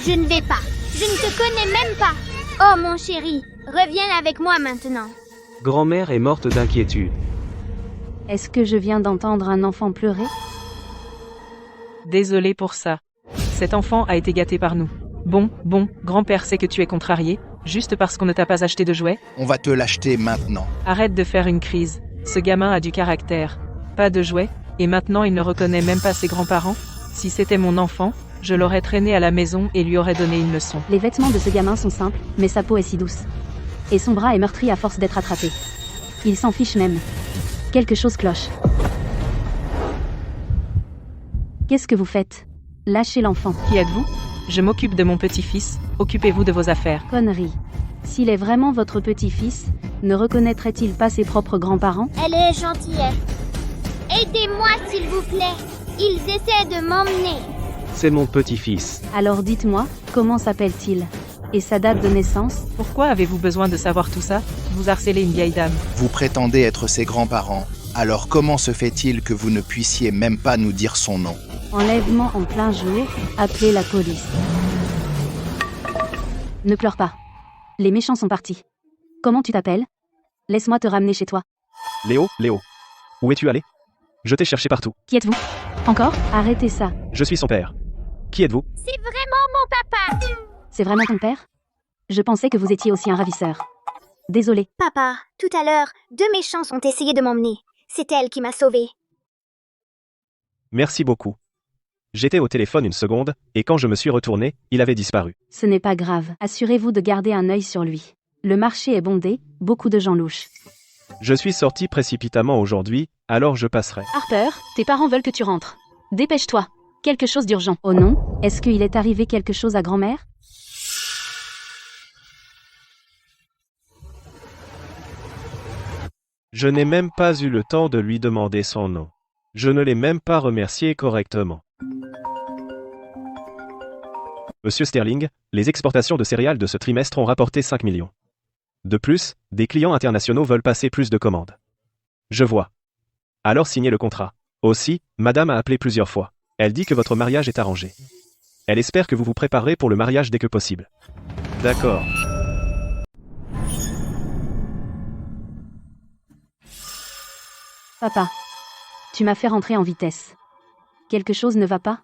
Je ne vais pas. Je ne te connais même pas. Oh mon chéri, reviens avec moi maintenant. Grand-mère est morte d'inquiétude. Est-ce que je viens d'entendre un enfant pleurer? Désolé pour ça. Cet enfant a été gâté par nous. Bon, grand-père sait que tu es contrarié, juste parce qu'on ne t'a pas acheté de jouets. On va te l'acheter maintenant. Arrête de faire une crise. Ce gamin a du caractère. Pas de jouets, et maintenant il ne reconnaît même pas ses grands-parents. Si c'était mon enfant, je l'aurais traîné à la maison et lui aurais donné une leçon. Les vêtements de ce gamin sont simples, mais sa peau est si douce. Et son bras est meurtri à force d'être attrapé. Il s'en fiche même. Quelque chose cloche. Qu'est-ce que vous faites? Lâchez l'enfant. Qui êtes-vous? Je m'occupe de mon petit-fils, occupez-vous de vos affaires. Connerie. S'il est vraiment votre petit-fils, ne reconnaîtrait-il pas ses propres grands-parents? Elle est gentille. Aidez-moi s'il vous plaît. Ils essaient de m'emmener. C'est mon petit-fils. Alors dites-moi, comment s'appelle-t-il? Et sa date de naissance? Pourquoi avez-vous besoin de savoir tout ça? Vous harcelez une vieille dame. Vous prétendez être ses grands-parents. Alors comment se fait-il que vous ne puissiez même pas nous dire son nom? Enlèvement en plein jour, appelez la police. Ne pleure pas. Les méchants sont partis. Comment tu t'appelles? Laisse-moi te ramener chez toi. Léo, où es-tu allé? Je t'ai cherché partout. Qui êtes-vous? Encore? Arrêtez ça. Je suis son père. Qui êtes-vous? C'est vraiment mon papa. C'est vraiment ton père? Je pensais que vous étiez aussi un ravisseur. Désolé. Papa, tout à l'heure, 2 méchants ont essayé de m'emmener. C'est elle qui m'a sauvée. Merci beaucoup. J'étais au téléphone une seconde, et quand je me suis retourné, il avait disparu. Ce n'est pas grave. Assurez-vous de garder un œil sur lui. Le marché est bondé, beaucoup de gens louches. Je suis sorti précipitamment aujourd'hui, alors je passerai. Harper, tes parents veulent que tu rentres. Dépêche-toi. Quelque chose d'urgent. Oh non? Est-ce qu'il est arrivé quelque chose à grand-mère? Je n'ai même pas eu le temps de lui demander son nom. Je ne l'ai même pas remercié correctement. Monsieur Sterling, les exportations de céréales de ce trimestre ont rapporté 5 millions. De plus, des clients internationaux veulent passer plus de commandes. Je vois. Alors signez le contrat. Aussi, madame a appelé plusieurs fois. Elle dit que votre mariage est arrangé. Elle espère que vous vous préparez pour le mariage dès que possible. D'accord. Papa, tu m'as fait rentrer en vitesse. Quelque chose ne va pas?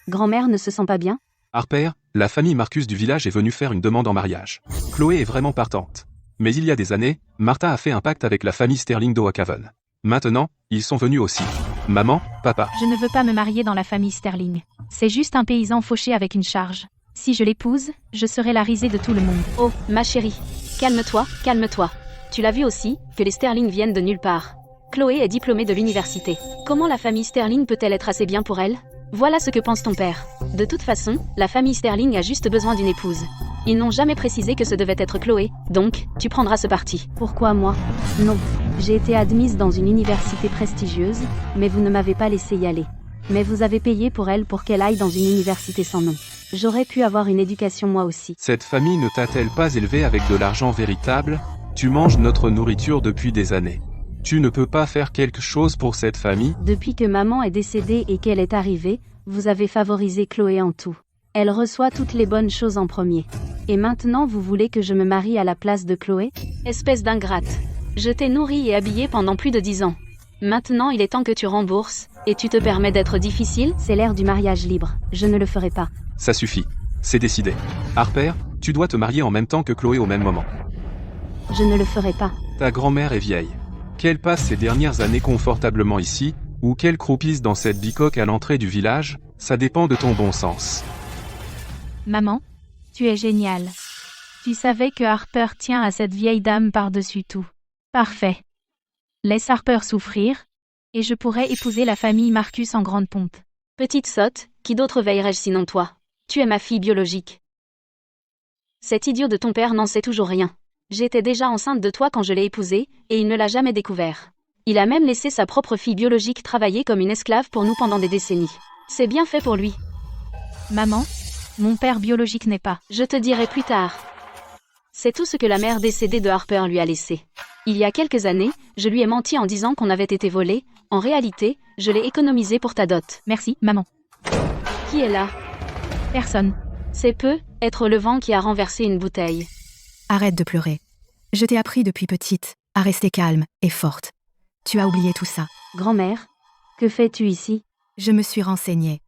Grand-mère ne se sent pas bien? Harper, la famille Marcus du village est venue faire une demande en mariage. Chloé est vraiment partante. Mais il y a des années, Martha a fait un pacte avec la famille Sterling d'Oakaven. Maintenant, ils sont venus aussi. Maman, papa. Je ne veux pas me marier dans la famille Sterling. C'est juste un paysan fauché avec une charge. Si je l'épouse, je serai la risée de tout le monde. Oh, ma chérie. Calme-toi, calme-toi. Tu l'as vu aussi, que les Sterling viennent de nulle part. Chloé est diplômée de l'université. Comment la famille Sterling peut-elle être assez bien pour elle? Voilà ce que pense ton père. De toute façon, la famille Sterling a juste besoin d'une épouse. Ils n'ont jamais précisé que ce devait être Chloé, donc, tu prendras ce parti. Pourquoi moi? Non. J'ai été admise dans une université prestigieuse, mais vous ne m'avez pas laissé y aller. Mais vous avez payé pour elle pour qu'elle aille dans une université sans nom. J'aurais pu avoir une éducation moi aussi. Cette famille ne t'a-t-elle pas élevé avec de l'argent véritable? Tu manges notre nourriture depuis des années. Tu ne peux pas faire quelque chose pour cette famille? Depuis que maman est décédée et qu'elle est arrivée, vous avez favorisé Chloé en tout. Elle reçoit toutes les bonnes choses en premier. Et maintenant vous voulez que je me marie à la place de Chloé? Espèce d'ingrate. Je t'ai nourrie et habillée pendant plus de 10 ans. Maintenant il est temps que tu rembourses, et tu te permets d'être difficile? C'est l'ère du mariage libre. Je ne le ferai pas. Ça suffit. C'est décidé. Harper, tu dois te marier en même temps que Chloé au même moment. Je ne le ferai pas. Ta grand-mère est vieille. Qu'elle passe ses dernières années confortablement ici, ou qu'elle croupisse dans cette bicoque à l'entrée du village, ça dépend de ton bon sens. Maman, tu es géniale. Tu savais que Harper tient à cette vieille dame par-dessus tout. Parfait. Laisse Harper souffrir, et je pourrai épouser la famille Marcus en grande pompe. Petite sotte, qui d'autre veillerais-je sinon toi? Tu es ma fille biologique. Cet idiot de ton père n'en sait toujours rien. J'étais déjà enceinte de toi quand je l'ai épousé, et il ne l'a jamais découvert. Il a même laissé sa propre fille biologique travailler comme une esclave pour nous pendant des décennies. C'est bien fait pour lui. Maman, mon père biologique n'est pas. Je te dirai plus tard. C'est tout ce que la mère décédée de Harper lui a laissé. Il y a quelques années, je lui ai menti en disant qu'on avait été volé. En réalité, je l'ai économisé pour ta dot. Merci, maman. Qui est là? Personne. C'est peu, être le vent qui a renversé une bouteille. Arrête de pleurer. Je t'ai appris depuis petite à rester calme et forte. Tu as oublié tout ça. Grand-mère, que fais-tu ici? Je me suis renseignée.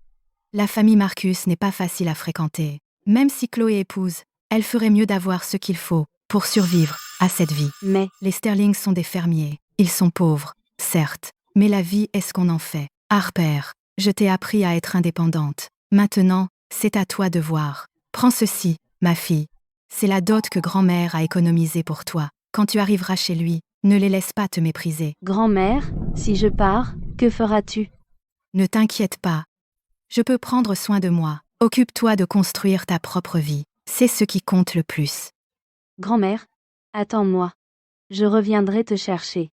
La famille Marcus n'est pas facile à fréquenter. Même si Chloé épouse, elle ferait mieux d'avoir ce qu'il faut pour survivre à cette vie. Mais, Les Sterling sont des fermiers. Ils sont pauvres, certes, mais la vie est ce qu'on en fait. Harper, je t'ai appris à être indépendante. Maintenant, c'est à toi de voir. Prends ceci, ma fille. C'est la dot que grand-mère a économisée pour toi. Quand tu arriveras chez lui, ne les laisse pas te mépriser. grand-mère, si je pars, que feras-tu? Ne t'inquiète pas. Je peux prendre soin de moi. Occupe-toi de construire ta propre vie. C'est ce qui compte le plus. Grand-mère, attends-moi. Je reviendrai te chercher.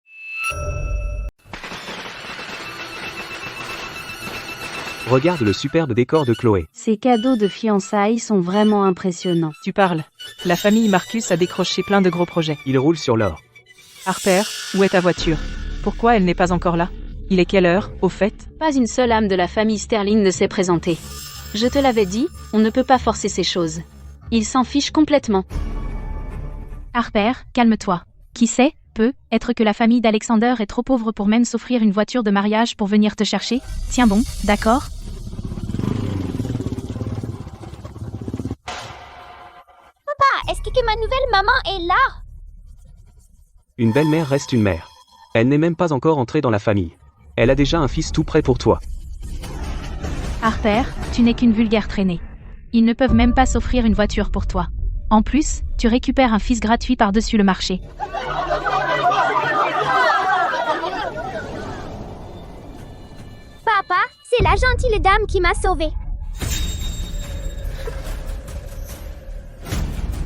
Regarde le superbe décor de Chloé. Ces cadeaux de fiançailles sont vraiment impressionnants. Tu parles. La famille Marcus a décroché plein de gros projets. Il roule sur l'or. Harper, où est ta voiture? Pourquoi elle n'est pas encore là? Il est quelle heure, au fait? Pas une seule âme de la famille Sterling ne s'est présentée. Je te l'avais dit, on ne peut pas forcer ces choses. Ils s'en fichent complètement. Harper, calme-toi. Qui sait, peut-être que la famille d'Alexander est trop pauvre pour même s'offrir une voiture de mariage pour venir te chercher. Tiens bon, d'accord? Est-ce que ma nouvelle maman est là? Une belle-mère reste une mère. Elle n'est même pas encore entrée dans la famille. Elle a déjà un fils tout prêt pour toi. Harper, tu n'es qu'une vulgaire traînée. Ils ne peuvent même pas s'offrir une voiture pour toi. En plus, tu récupères un fils gratuit par-dessus le marché. Papa, c'est la gentille dame qui m'a sauvée.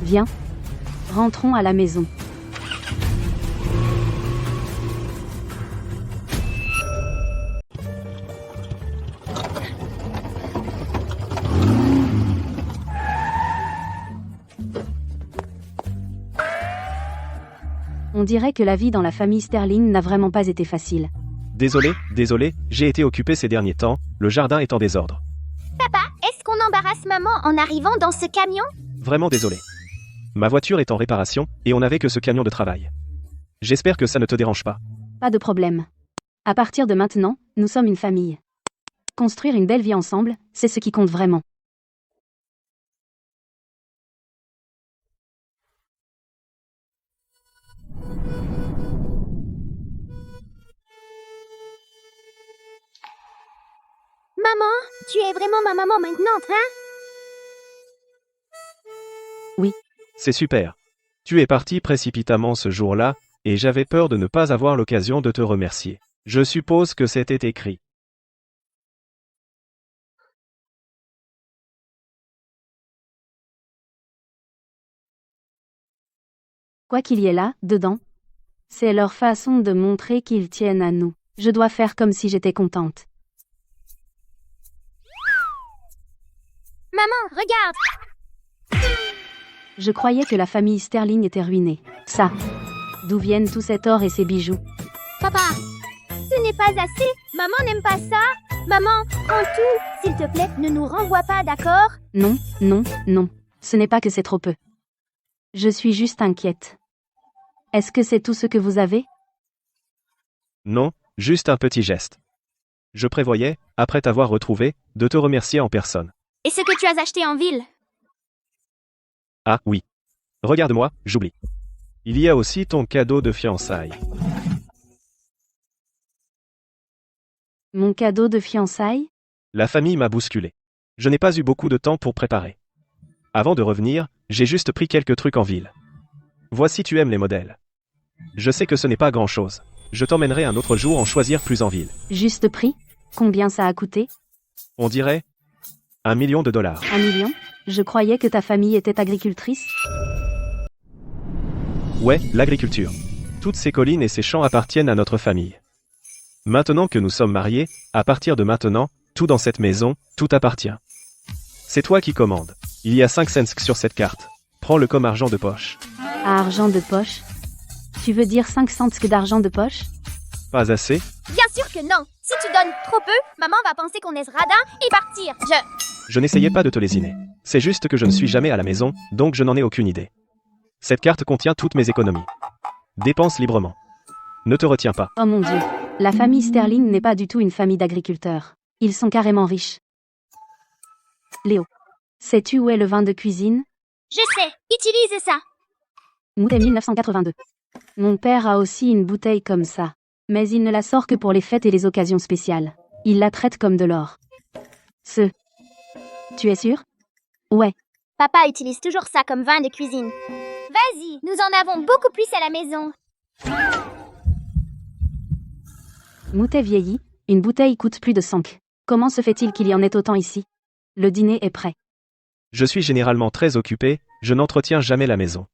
Viens. Rentrons à la maison. On dirait que la vie dans la famille Sterling n'a vraiment pas été facile. Désolé, j'ai été occupé ces derniers temps, le jardin est en désordre. Papa, est-ce qu'on embarrasse maman en arrivant dans ce camion? Vraiment désolé. Ma voiture est en réparation, et on n'avait que ce camion de travail. J'espère que ça ne te dérange pas. Pas de problème. À partir de maintenant, nous sommes une famille. Construire une belle vie ensemble, c'est ce qui compte vraiment. Maman, tu es vraiment ma maman maintenant, hein? C'est super. Tu es parti précipitamment ce jour-là, et j'avais peur de ne pas avoir l'occasion de te remercier. Je suppose que c'était écrit. Quoi qu'il y ait là, dedans, c'est leur façon de montrer qu'ils tiennent à nous. Je dois faire comme si j'étais contente. Maman, regarde! Je croyais que la famille Sterling était ruinée. Ça. D'où viennent tout cet or et ces bijoux? Papa, ce n'est pas assez. Maman n'aime pas ça. Maman, prends tout. S'il te plaît, ne nous renvoie pas, d'accord? Non. Ce n'est pas que c'est trop peu. Je suis juste inquiète. Est-ce que c'est tout ce que vous avez? Non, juste un petit geste. Je prévoyais, après t'avoir retrouvé, de te remercier en personne. Et ce que tu as acheté en ville? Ah oui. Regarde-moi, j'oublie. Il y a aussi ton cadeau de fiançailles. Mon cadeau de fiançailles? La famille m'a bousculé. Je n'ai pas eu beaucoup de temps pour préparer. Avant de revenir, j'ai juste pris quelques trucs en ville. Voici, tu aimes les modèles. Je sais que ce n'est pas grand-chose. Je t'emmènerai un autre jour en choisir plus en ville. Juste prix? Combien ça a coûté? On dirait $1 million. 1 million? Je croyais que ta famille était agricultrice. Ouais, l'agriculture. Toutes ces collines et ces champs appartiennent à notre famille. Maintenant que nous sommes mariés, à partir de maintenant, tout dans cette maison, tout appartient. C'est toi qui commandes. Il y a 5 cents sur cette carte. Prends-le comme argent de poche. À argent de poche? Tu veux dire 5 cents d'argent de poche? Pas assez? Bien sûr que non. Si tu donnes trop peu, maman va penser qu'on est radin et partir. Je n'essayais pas de te lésiner. C'est juste que je ne suis jamais à la maison, donc je n'en ai aucune idée. Cette carte contient toutes mes économies. Dépense librement. Ne te retiens pas. Oh mon Dieu. La famille Sterling n'est pas du tout une famille d'agriculteurs. Ils sont carrément riches. Léo. Sais-tu où est le vin de cuisine? Je sais, utilise ça. Moutet 1982. Mon père a aussi une bouteille comme ça. Mais il ne la sort que pour les fêtes et les occasions spéciales. Il la traite comme de l'or. Tu es sûr? Ouais. Papa utilise toujours ça comme vin de cuisine. Vas-y, nous en avons beaucoup plus à la maison. Moutet vieilli, une bouteille coûte plus de 5. Comment se fait-il qu'il y en ait autant ici? Le dîner est prêt. Je suis généralement très occupé, je n'entretiens jamais la maison.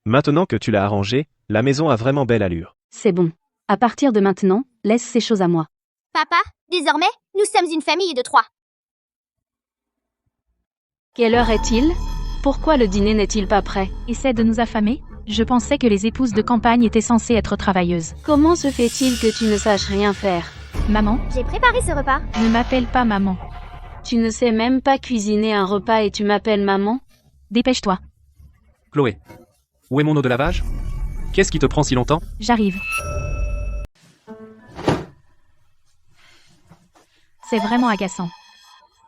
Maintenant que tu l'as arrangée, la maison a vraiment belle allure. C'est bon. À partir de maintenant, laisse ces choses à moi. Papa, désormais, nous sommes une famille de 3. Quelle heure est-il? Pourquoi le dîner n'est-il pas prêt? Essaie de nous affamer? Je pensais que les épouses de campagne étaient censées être travailleuses. Comment se fait-il que tu ne saches rien faire? Maman, J'ai préparé ce repas. ne m'appelle pas maman. Tu ne sais même pas cuisiner un repas et tu m'appelles maman? Dépêche-toi, Chloé. Où est mon eau de lavage? Qu'est-ce qui te prend si longtemps? j'arrive. C'est vraiment agaçant.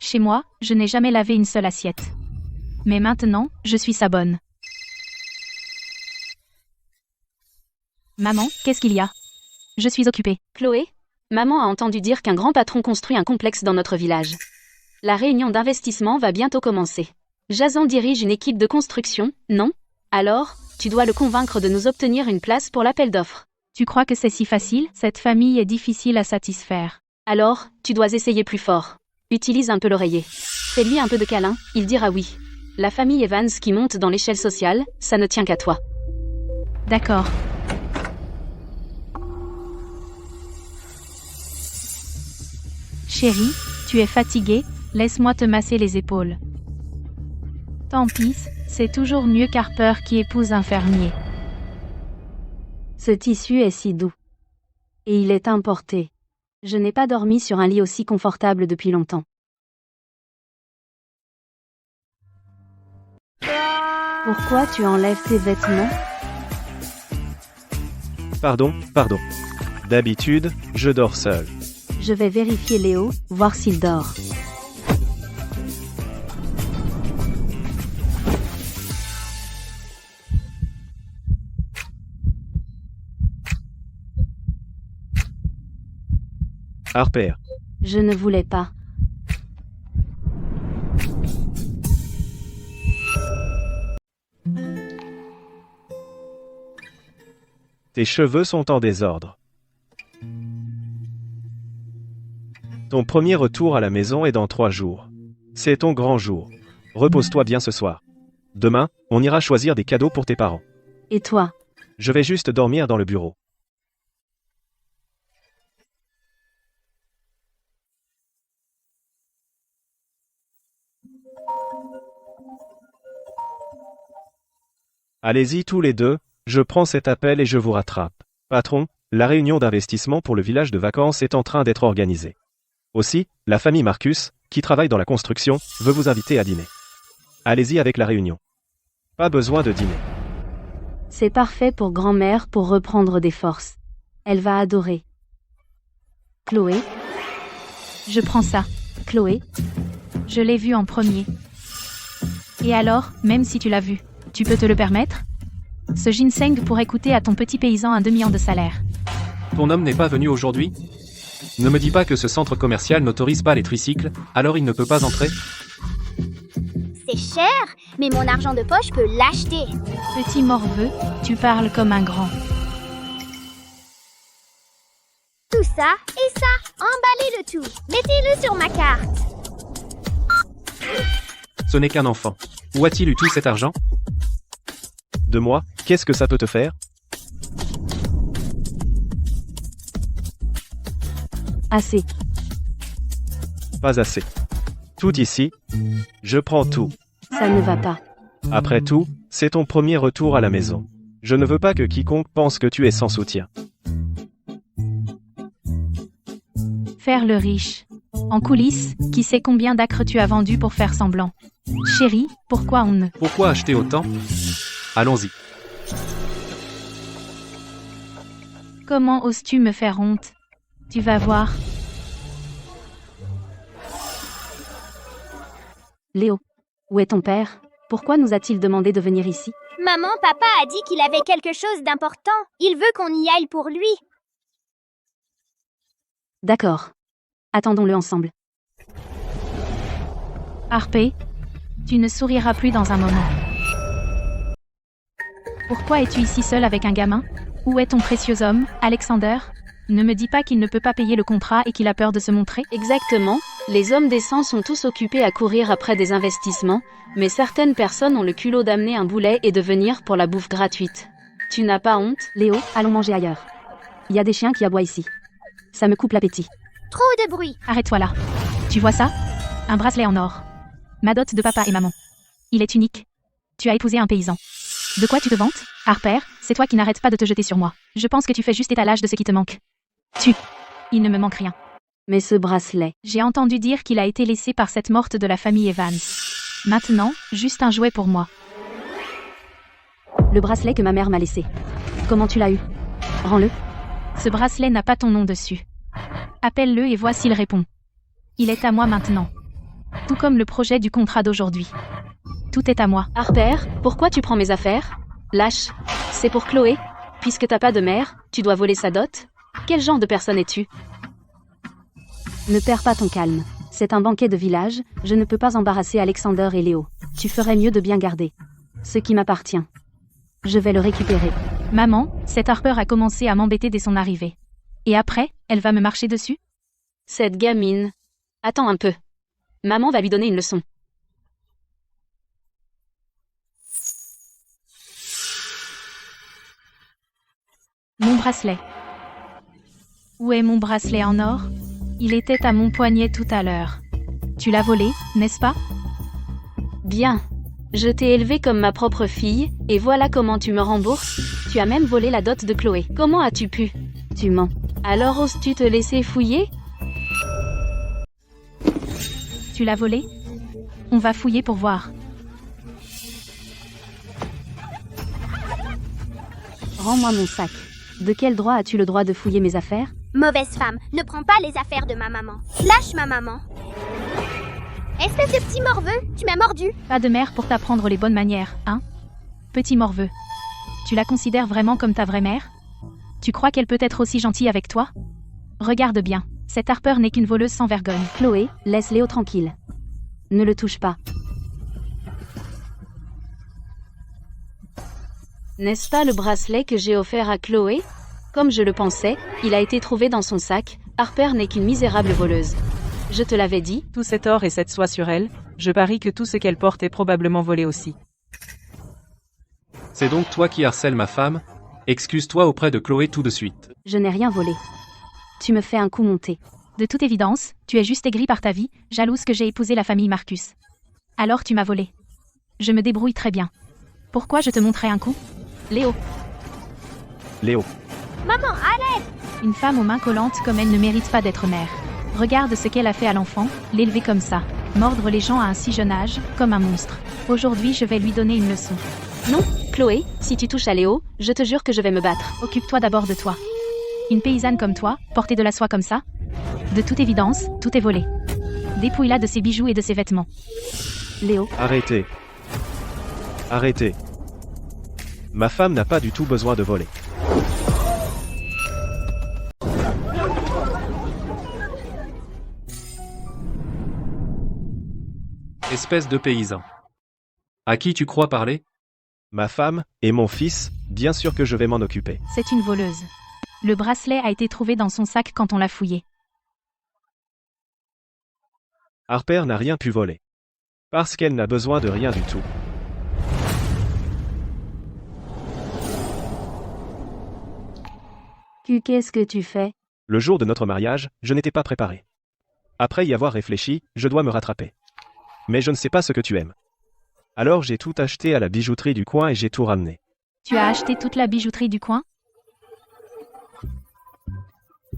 Chez moi, je n'ai jamais lavé une seule assiette. Mais maintenant, je suis sa bonne. Maman, qu'est-ce qu'il y a? Je suis occupée. Chloé, maman a entendu dire qu'un grand patron construit un complexe dans notre village. La réunion d'investissement va bientôt commencer. Jason dirige une équipe de construction, non? Alors, tu dois le convaincre de nous obtenir une place pour l'appel d'offres. Tu crois que c'est si facile? Cette famille est difficile à satisfaire. Alors, tu dois essayer plus fort. Utilise un peu l'oreiller. Fais-lui un peu de câlin, il dira oui. La famille Evans qui monte dans l'échelle sociale, ça ne tient qu'à toi. D'accord. Chérie, tu es fatiguée? Laisse-moi te masser les épaules. Tant pis, c'est toujours mieux qu'Harper qui épouse un fermier. Ce tissu est si doux. Et il est importé. Je n'ai pas dormi sur un lit aussi confortable depuis longtemps. Pourquoi tu enlèves tes vêtements? Pardon. D'habitude, je dors seul. Je vais vérifier Léo, voir s'il dort. Harper. Je ne voulais pas. Tes cheveux sont en désordre. Ton premier retour à la maison est dans 3 jours. C'est ton grand jour. Repose-toi bien ce soir. Demain, on ira choisir des cadeaux pour tes parents. Et toi? Je vais juste dormir dans le bureau. Allez-y tous les deux, je prends cet appel et je vous rattrape. Patron, la réunion d'investissement pour le village de vacances est en train d'être organisée. Aussi, la famille Marcus, qui travaille dans la construction, veut vous inviter à dîner. Allez-y avec la réunion. Pas besoin de dîner. C'est parfait pour grand-mère pour reprendre des forces. Elle va adorer. Chloé? Je prends ça. Chloé? Je l'ai vu en premier. Et alors, même si tu l'as vu, tu peux te le permettre? Ce ginseng pourrait coûter à ton petit paysan un demi-an de salaire. Ton homme n'est pas venu aujourd'hui? Ne me dis pas que ce centre commercial n'autorise pas les tricycles, alors il ne peut pas entrer? C'est cher, mais mon argent de poche peut l'acheter. Petit morveux, tu parles comme un grand. Tout ça et ça, emballez le tout. Mettez-le sur ma carte. Ce n'est qu'un enfant. Où a-t-il eu tout cet argent? De moi, qu'est-ce que ça peut te faire? Assez. Pas assez. Tout ici. Je prends tout. Ça ne va pas. Après tout, c'est ton premier retour à la maison. Je ne veux pas que quiconque pense que tu es sans soutien. Faire le riche. En coulisses, qui sait combien d'acres tu as vendu pour faire semblant? Chérie, pourquoi on ne... Pourquoi acheter autant? Allons-y. Comment oses-tu me faire honte? Tu vas voir. Léo, où est ton père? Pourquoi nous a-t-il demandé de venir ici? Maman, papa a dit qu'il avait quelque chose d'important. Il veut qu'on y aille pour lui. D'accord. Attendons-le ensemble. Harpé, tu ne souriras plus dans un moment. Pourquoi es-tu ici seul avec un gamin? Où est ton précieux homme, Alexander? Ne me dis pas qu'il ne peut pas payer le contrat et qu'il a peur de se montrer? Exactement. Les hommes décents sont tous occupés à courir après des investissements, mais certaines personnes ont le culot d'amener un boulet et de venir pour la bouffe gratuite. Tu n'as pas honte? Léo, allons manger ailleurs. Il y a des chiens qui aboient ici. Ça me coupe l'appétit. Trop de bruit. Arrête-toi là. Tu vois ça? Un bracelet en or. Ma dot de papa et maman. Il est unique. Tu as épousé un paysan. De quoi tu te vantes? Harper, c'est toi qui n'arrêtes pas de te jeter sur moi. Je pense que tu fais juste étalage de ce qui te manque. Il ne me manque rien. Mais ce bracelet... J'ai entendu dire qu'il a été laissé par cette morte de la famille Evans. Maintenant, juste un jouet pour moi. Le bracelet que ma mère m'a laissé. Comment tu l'as eu? Rends-le. Ce bracelet n'a pas ton nom dessus. Appelle-le et vois s'il répond. Il est à moi maintenant. Tout comme le projet du contrat d'aujourd'hui. Tout est à moi. Harper, pourquoi tu prends mes affaires? Lâche. C'est pour Chloé? Puisque t'as pas de mère, tu dois voler sa dot? Quel genre de personne es-tu? Ne perds pas ton calme. C'est un banquet de village, je ne peux pas embarrasser Alexander et Léo. Tu ferais mieux de bien garder ce qui m'appartient. Je vais le récupérer. Maman, cette Harper a commencé à m'embêter dès son arrivée. Et après, elle va me marcher dessus? Cette gamine. Attends un peu. Maman va lui donner une leçon. Mon bracelet. Où est mon bracelet en or? Il était à mon poignet tout à l'heure. Tu l'as volé, n'est-ce pas? Bien. Je t'ai élevée comme ma propre fille, et voilà comment tu me rembourses. Tu as même volé la dot de Chloé. Comment as-tu pu? Tu mens. Alors oses-tu te laisser fouiller? Tu l'as volé? On va fouiller pour voir. Rends-moi mon sac. De quel droit as-tu le droit de fouiller mes affaires? Mauvaise femme, ne prends pas les affaires de ma maman. Lâche ma maman. Espèce de petit morveux, tu m'as mordu. Pas de mère pour t'apprendre les bonnes manières, hein? Petit morveux. Tu la considères vraiment comme ta vraie mère? Tu crois qu'elle peut être aussi gentille avec toi? Regarde bien, cette Harper n'est qu'une voleuse sans vergogne. Chloé, laisse Léo tranquille. Ne le touche pas. N'est-ce pas le bracelet que j'ai offert à Chloé? Comme je le pensais, il a été trouvé dans son sac. Harper n'est qu'une misérable voleuse. Je te l'avais dit. Tout cet or et cette soie sur elle, je parie que tout ce qu'elle porte est probablement volé aussi. C'est donc toi qui harcèles ma femme? Excuse-toi auprès de Chloé tout de suite. Je n'ai rien volé. Tu me fais un coup monter. De toute évidence, tu es juste aigri par ta vie, jalouse que j'ai épousé la famille Marcus. Alors tu m'as volé. Je me débrouille très bien. Pourquoi je te montrais un coup? Léo. Léo. Maman, arrête. Une femme aux mains collantes comme elle ne mérite pas d'être mère. Regarde ce qu'elle a fait à l'enfant, l'élever comme ça. Mordre les gens à un si jeune âge, comme un monstre. Aujourd'hui je vais lui donner une leçon. Non, Chloé, si tu touches à Léo, je te jure que je vais me battre. Occupe-toi d'abord de toi. Une paysanne comme toi, porter de la soie comme ça? De toute évidence, tout est volé. Dépouille-la de ses bijoux et de ses vêtements. Léo. Arrêtez. Arrêtez. Ma femme n'a pas du tout besoin de voler. Espèce de paysan. À qui tu crois parler? Ma femme et mon fils, bien sûr que je vais m'en occuper. C'est une voleuse. Le bracelet a été trouvé dans son sac quand on l'a fouillé. Harper n'a rien pu voler. Parce qu'elle n'a besoin de rien du tout. Qu'est-ce que tu fais? Le jour de notre mariage, je n'étais pas préparé. Après y avoir réfléchi, je dois me rattraper. Mais je ne sais pas ce que tu aimes. Alors j'ai tout acheté à la bijouterie du coin et j'ai tout ramené. Tu as acheté toute la bijouterie du coin?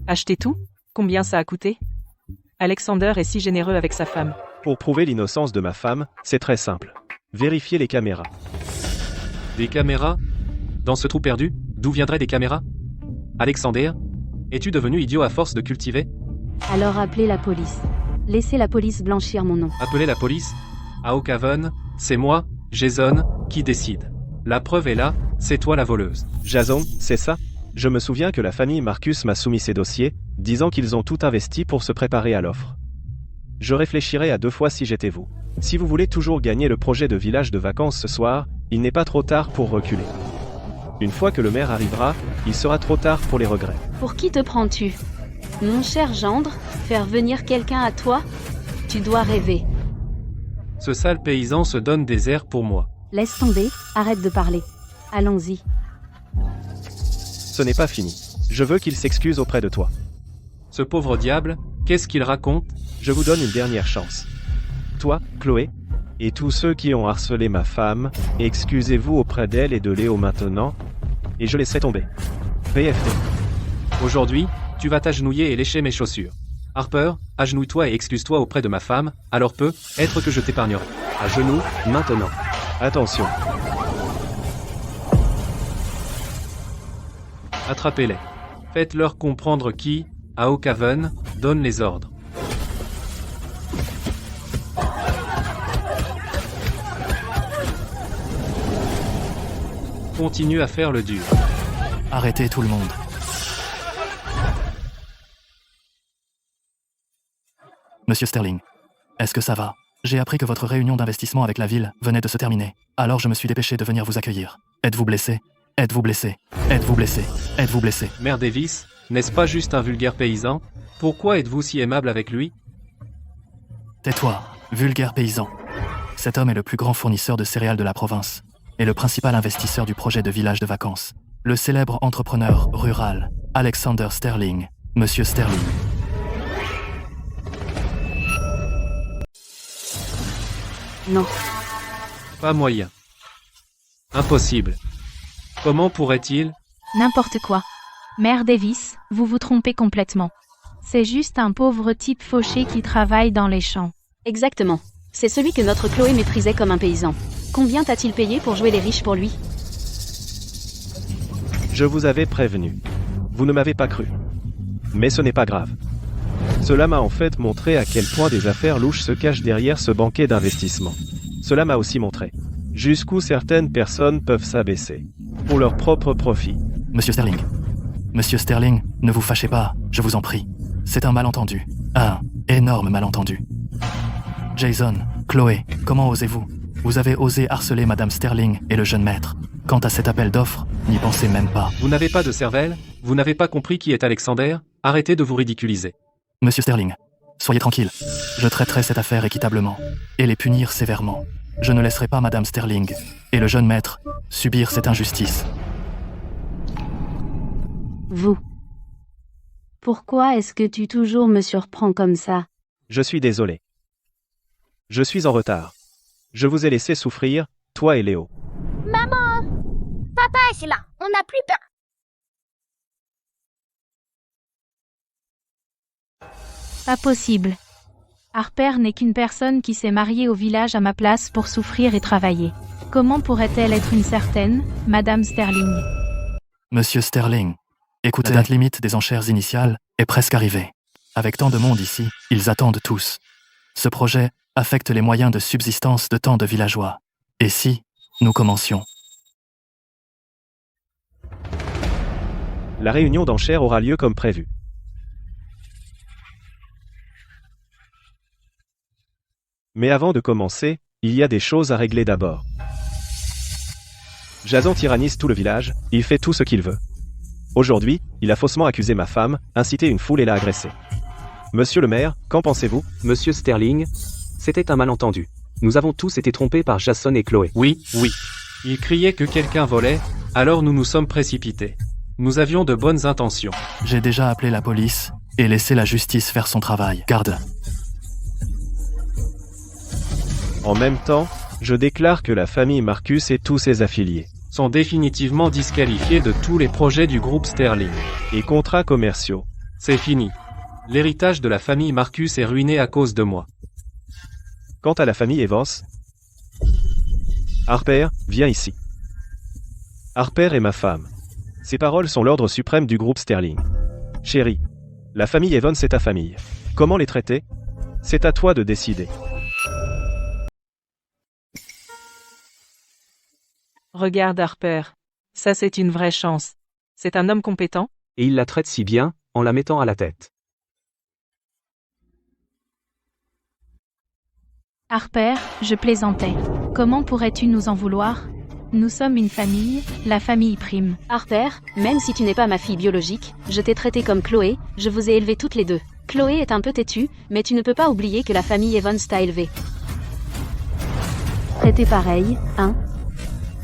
Acheter tout? Combien ça a coûté? Alexander est si généreux avec sa femme. Pour prouver l'innocence de ma femme, c'est très simple. Vérifiez les caméras. Des caméras? Dans ce trou perdu, d'où viendraient des caméras? Alexander? Es-tu devenu idiot à force de cultiver? Alors appelez la police. Laissez la police blanchir mon nom. Appelez la police? À Oakhaven, c'est moi, Jason, qui décide. La preuve est là, c'est toi la voleuse. Jason, c'est ça? Je me souviens que la famille Marcus m'a soumis ces dossiers, disant qu'ils ont tout investi pour se préparer à l'offre. Je réfléchirais à 2 fois si j'étais vous. Si vous voulez toujours gagner le projet de village de vacances ce soir, il n'est pas trop tard pour reculer. Une fois que le maire arrivera, il sera trop tard pour les regrets. Pour qui te prends-tu? Mon cher gendre, faire venir quelqu'un à toi? Tu dois rêver. Ce sale paysan se donne des airs pour moi. Laisse tomber, arrête de parler. Allons-y. Ce n'est pas fini. Je veux qu'il s'excuse auprès de toi. Ce pauvre diable, qu'est-ce qu'il raconte? Je vous donne une dernière chance. Toi, Chloé, et tous ceux qui ont harcelé ma femme, excusez-vous auprès d'elle et de Léo maintenant, et je laisserai tomber. PFT. Aujourd'hui, tu vas t'agenouiller et lécher mes chaussures. Harper, agenouille-toi et excuse-toi auprès de ma femme, alors peut-être que je t'épargnerai. À genoux, maintenant. Attention. Attrapez-les. Faites-leur comprendre qui, à Oakhaven, donne les ordres. Continue à faire le dur. Arrêtez tout le monde. Monsieur Sterling, est-ce que ça va? J'ai appris que votre réunion d'investissement avec la ville venait de se terminer. Alors je me suis dépêché de venir vous accueillir. Êtes-vous blessé? Êtes-vous blessé? Êtes-vous blessé? Êtes-vous blessé? Mère Davis, n'est-ce pas juste un vulgaire paysan? Pourquoi êtes-vous si aimable avec lui? Tais-toi, vulgaire paysan. Cet homme est le plus grand fournisseur de céréales de la province et le principal investisseur du projet de village de vacances. Le célèbre entrepreneur rural, Alexander Sterling, Monsieur Sterling. Non. Pas moyen. Impossible. Comment pourrait-il? N'importe quoi. Mère Davis, vous vous trompez complètement. C'est juste un pauvre type fauché qui travaille dans les champs. Exactement. C'est celui que notre Chloé méprisait comme un paysan. Combien t'a-t-il payé pour jouer les riches pour lui? Je vous avais prévenu. Vous ne m'avez pas cru. Mais ce n'est pas grave. Cela m'a en fait montré à quel point des affaires louches se cachent derrière ce banquet d'investissement. Cela m'a aussi montré jusqu'où certaines personnes peuvent s'abaisser pour leur propre profit. Monsieur Sterling. Monsieur Sterling, ne vous fâchez pas, je vous en prie. C'est un malentendu. Un énorme malentendu. Jason, Chloé, comment osez-vous? Vous avez osé harceler Madame Sterling et le jeune maître. Quant à cet appel d'offres, n'y pensez même pas. Vous n'avez pas de cervelle? Vous n'avez pas compris qui est Alexander? Arrêtez de vous ridiculiser. Monsieur Sterling, soyez tranquille. Je traiterai cette affaire équitablement et les punir sévèrement. Je ne laisserai pas Madame Sterling et le jeune maître subir cette injustice. Vous. Pourquoi est-ce que tu toujours me surprends comme ça? Je suis désolé. Je suis en retard. Je vous ai laissé souffrir, toi et Léo. Maman! Papa est là, on n'a plus peur. Pas possible. Harper n'est qu'une personne qui s'est mariée au village à ma place pour souffrir et travailler. Comment pourrait-elle être une certaine, Madame Sterling? Monsieur Sterling, écoutez, la date limite des enchères initiales est presque arrivée. Avec tant de monde ici, ils attendent tous. Ce projet affecte les moyens de subsistance de tant de villageois. Et si nous commencions? La réunion d'enchères aura lieu comme prévu. Mais avant de commencer, il y a des choses à régler d'abord. Jason tyrannise tout le village, il fait tout ce qu'il veut. Aujourd'hui, il a faussement accusé ma femme, incité une foule et l'a agressée. Monsieur le maire, qu'en pensez-vous? Monsieur Sterling, c'était un malentendu. Nous avons tous été trompés par Jason et Chloé. Oui. Il criait que quelqu'un volait, alors nous nous sommes précipités. Nous avions de bonnes intentions. J'ai déjà appelé la police et laissé la justice faire son travail. Garde. En même temps, je déclare que la famille Marcus et tous ses affiliés sont définitivement disqualifiés de tous les projets du groupe Sterling. Et contrats commerciaux. C'est fini. L'héritage de la famille Marcus est ruiné à cause de moi. Quant à la famille Evans... Harper, viens ici. Harper est ma femme. Ces paroles sont l'ordre suprême du groupe Sterling. Chérie, la famille Evans est ta famille. Comment les traiter? C'est à toi de décider. Regarde Harper. Ça c'est une vraie chance. C'est un homme compétent? Et il la traite si bien, en la mettant à la tête. Harper, je plaisantais. Comment pourrais-tu nous en vouloir? Nous sommes une famille, la famille prime. Harper, même si tu n'es pas ma fille biologique, je t'ai traitée comme Chloé, je vous ai élevées toutes les deux. Chloé est un peu têtue, mais tu ne peux pas oublier que la famille Evans t'a élevée. Traité pareil, hein?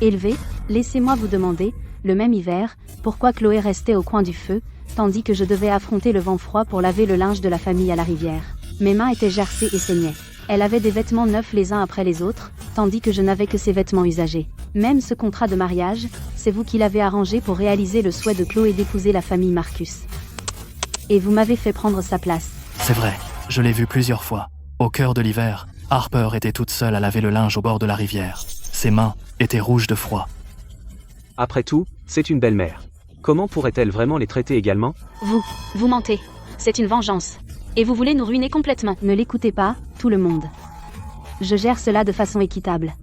Élevé, laissez-moi vous demander, le même hiver, pourquoi Chloé restait au coin du feu, tandis que je devais affronter le vent froid pour laver le linge de la famille à la rivière. Mes mains étaient gercées et saignaient. Elle avait des vêtements neufs les uns après les autres, tandis que je n'avais que ses vêtements usagés. Même ce contrat de mariage, c'est vous qui l'avez arrangé pour réaliser le souhait de Chloé d'épouser la famille Marcus. Et vous m'avez fait prendre sa place. C'est vrai, je l'ai vu plusieurs fois. Au cœur de l'hiver, Harper était toute seule à laver le linge au bord de la rivière. Ses mains étaient rouges de froid. Après tout, c'est une belle-mère. Comment pourrait-elle vraiment les traiter également? Vous mentez. C'est une vengeance. Et vous voulez nous ruiner complètement. Ne l'écoutez pas, tout le monde. Je gère cela de façon équitable.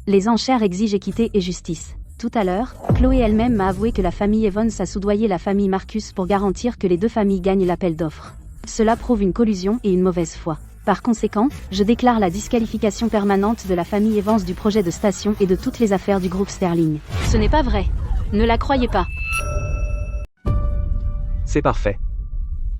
Les enchères exigent équité et justice. Tout à l'heure, Chloé elle-même m'a avoué que la famille Evans a soudoyé la famille Marcus pour garantir que les deux familles gagnent l'appel d'offres. Cela prouve une collusion et une mauvaise foi. Par conséquent, je déclare la disqualification permanente de la famille Evans du projet de station et de toutes les affaires du groupe Sterling. Ce n'est pas vrai. Ne la croyez pas. C'est parfait.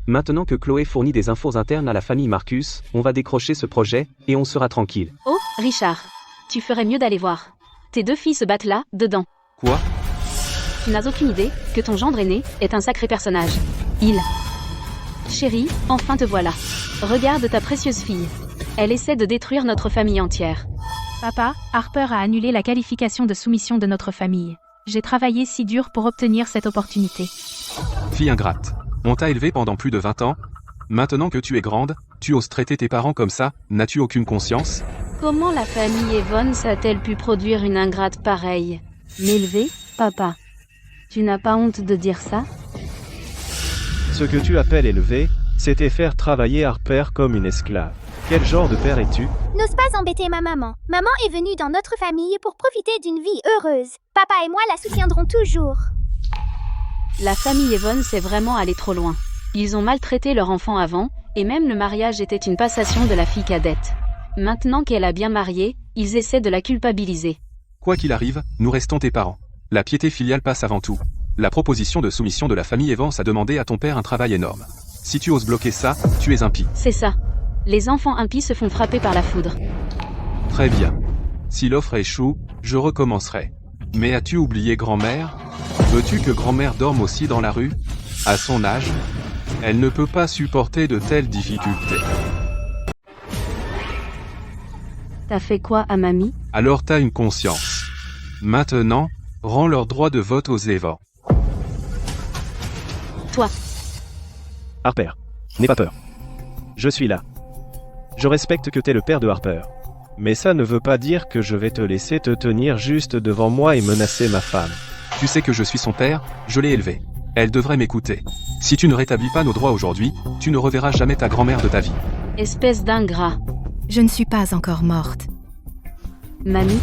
Maintenant que Chloé fournit des infos internes à la famille Marcus, on va décrocher ce projet, et on sera tranquille. Oh, Richard. Tu ferais mieux d'aller voir. Tes deux filles se battent là, dedans. Quoi? Tu n'as aucune idée que ton gendre aîné est un sacré personnage. Chérie, enfin te voilà. Regarde ta précieuse fille. Elle essaie de détruire notre famille entière. Papa, Harper a annulé la qualification de soumission de notre famille. J'ai travaillé si dur pour obtenir cette opportunité. Fille ingrate. On t'a élevée pendant plus de 20 ans. Maintenant que tu es grande, tu oses traiter tes parents comme ça, n'as-tu aucune conscience? Comment la famille Evans a-t-elle pu produire une ingrate pareille? M'élever, papa. Tu n'as pas honte de dire ça? Ce que tu appelles élever, c'était faire travailler Harper comme une esclave. Quel genre de père es-tu? N'ose pas embêter ma maman. Maman est venue dans notre famille pour profiter d'une vie heureuse. Papa et moi la soutiendrons toujours. La famille Evans est vraiment allée trop loin. Ils ont maltraité leur enfant avant, et même le mariage était une passation de la fille cadette. Maintenant qu'elle a bien marié, ils essaient de la culpabiliser. Quoi qu'il arrive, nous restons tes parents. La piété filiale passe avant tout. La proposition de soumission de la famille Evans a demandé à ton père un travail énorme. Si tu oses bloquer ça, tu es impie. C'est ça. Les enfants impies se font frapper par la foudre. Très bien. Si l'offre échoue, je recommencerai. Mais as-tu oublié grand-mère? Veux-tu que grand-mère dorme aussi dans la rue? À son âge, elle ne peut pas supporter de telles difficultés. T'as fait quoi à mamie? Alors t'as une conscience. Maintenant, rends leur droit de vote aux Evans. Toi. Harper, n'aie pas peur. Je suis là. Je respecte que t'es le père de Harper. Mais ça ne veut pas dire que je vais te laisser te tenir juste devant moi et menacer ma femme. Tu sais que je suis son père, je l'ai élevée. Elle devrait m'écouter. Si tu ne rétablis pas nos droits aujourd'hui, tu ne reverras jamais ta grand-mère de ta vie. Espèce d'ingrat. Je ne suis pas encore morte. Mamie?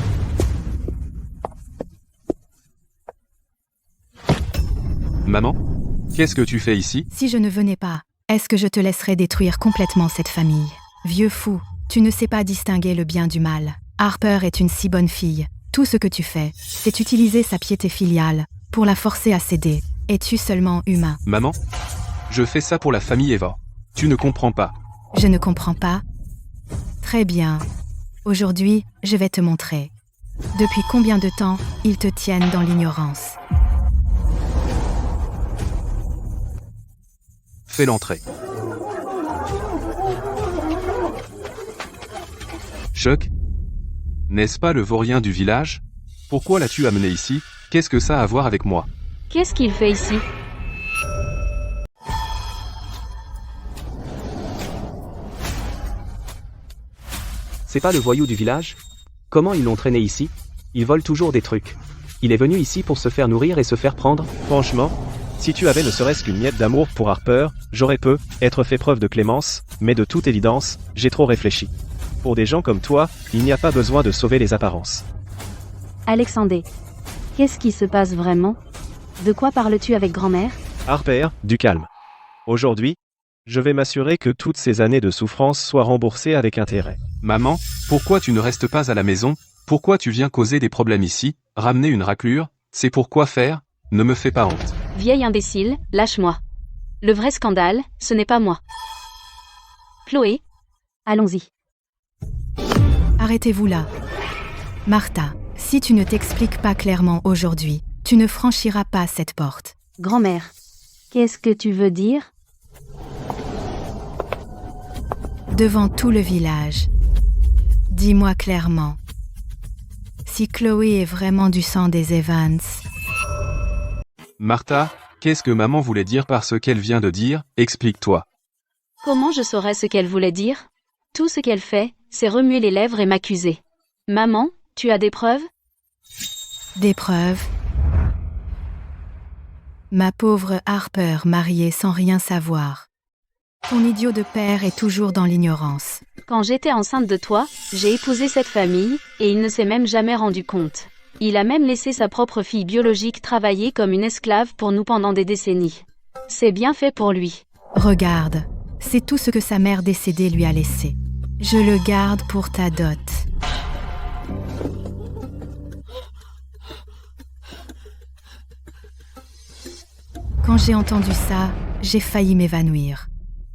Maman? Qu'est-ce que tu fais ici? Si je ne venais pas, est-ce que je te laisserais détruire complètement cette famille? Vieux fou, tu ne sais pas distinguer le bien du mal. Harper est une si bonne fille. Tout ce que tu fais, c'est utiliser sa piété filiale pour la forcer à céder. Es-tu seulement humain? Maman? Je fais ça pour la famille Evans. Tu ne comprends pas. Je ne comprends pas. Très bien. Aujourd'hui, je vais te montrer. Depuis combien de temps ils te tiennent dans l'ignorance? Fais l'entrée. Chuck? N'est-ce pas le vaurien du village? Pourquoi l'as-tu amené ici? Qu'est-ce que ça a à voir avec moi? Qu'est-ce qu'il fait ici? C'est pas le voyou du village? Comment ils l'ont traîné ici? Il vole toujours des trucs. Il est venu ici pour se faire nourrir et se faire prendre? Franchement, si tu avais ne serait-ce qu'une miette d'amour pour Harper, j'aurais être fait preuve de clémence, mais de toute évidence, j'ai trop réfléchi. Pour des gens comme toi, il n'y a pas besoin de sauver les apparences. Alexandre, qu'est-ce qui se passe vraiment? De quoi parles-tu avec grand-mère? Harper, du calme. Aujourd'hui, je vais m'assurer que toutes ces années de souffrance soient remboursées avec intérêt. Maman, pourquoi tu ne restes pas à la maison? Pourquoi tu viens causer des problèmes ici? Ramener une raclure? C'est pour quoi faire? Ne me fais pas honte. Vieille imbécile, lâche-moi. Le vrai scandale, ce n'est pas moi. Chloé, Allons-y. Arrêtez-vous là. Martha, si tu ne t'expliques pas clairement aujourd'hui, tu ne franchiras pas cette porte. Grand-mère, qu'est-ce que tu veux dire? Devant tout le village. Dis-moi clairement. Si Chloé est vraiment du sang des Evans. Martha, qu'est-ce que maman voulait dire par ce qu'elle vient de dire? Explique-toi. comment je saurais ce qu'elle voulait dire? Tout ce qu'elle fait, c'est remuer les lèvres et m'accuser. Maman, tu as des preuves? Des preuves? Ma pauvre Harper mariée sans rien savoir. Ton idiot de père est toujours dans l'ignorance. Quand j'étais enceinte de toi, j'ai épousé cette famille, et il ne s'est même jamais rendu compte. Il a même laissé sa propre fille biologique travailler comme une esclave pour nous pendant des décennies. C'est bien fait pour lui. Regarde, c'est tout ce que sa mère décédée lui a laissé. Je le garde pour ta dot. Quand j'ai entendu ça, j'ai failli m'évanouir.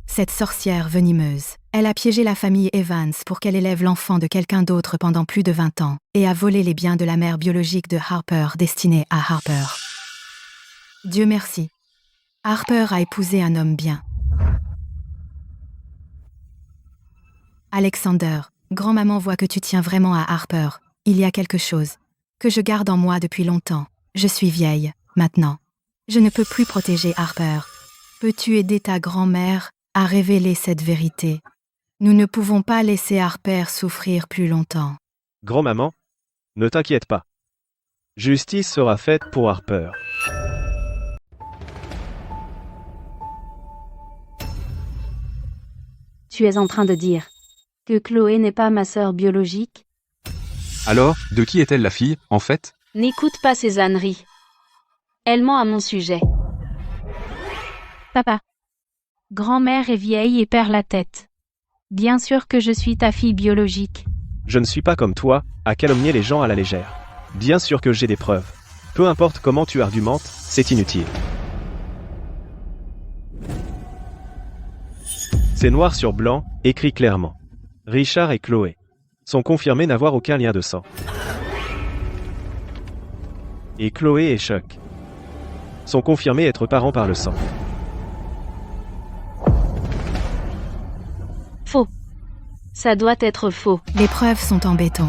Cette sorcière venimeuse, elle a piégé la famille Evans pour qu'elle élève l'enfant de quelqu'un d'autre pendant plus de 20 ans et a volé les biens de la mère biologique de Harper destinés à Harper. Dieu merci. Harper a épousé un homme bien. Alexander, grand-maman voit que tu tiens vraiment à Harper. Il y a quelque chose que je garde en moi depuis longtemps. Je suis vieille, maintenant. Je ne peux plus protéger Harper. Peux-tu aider ta grand-mère à révéler cette vérité? Nous ne pouvons pas laisser Harper souffrir plus longtemps. Grand-maman, ne t'inquiète pas. Justice sera faite pour Harper. Tu es en train de dire que Chloé n'est pas ma sœur biologique? Alors, de qui est-elle la fille, en fait? N'écoute pas ces âneries. Elle ment à mon sujet. Papa. Grand-mère est vieille et perd la tête. Bien sûr que je suis ta fille biologique. Je ne suis pas comme toi, à calomnier les gens à la légère. Bien sûr que j'ai des preuves. Peu importe comment tu argumentes, c'est inutile. C'est noir sur blanc, écrit clairement. Richard et Chloé sont confirmés n'avoir aucun lien de sang. Et Chloé et Chuck sont confirmés être parents par le sang. Faux. Ça doit être faux. Les preuves sont en béton.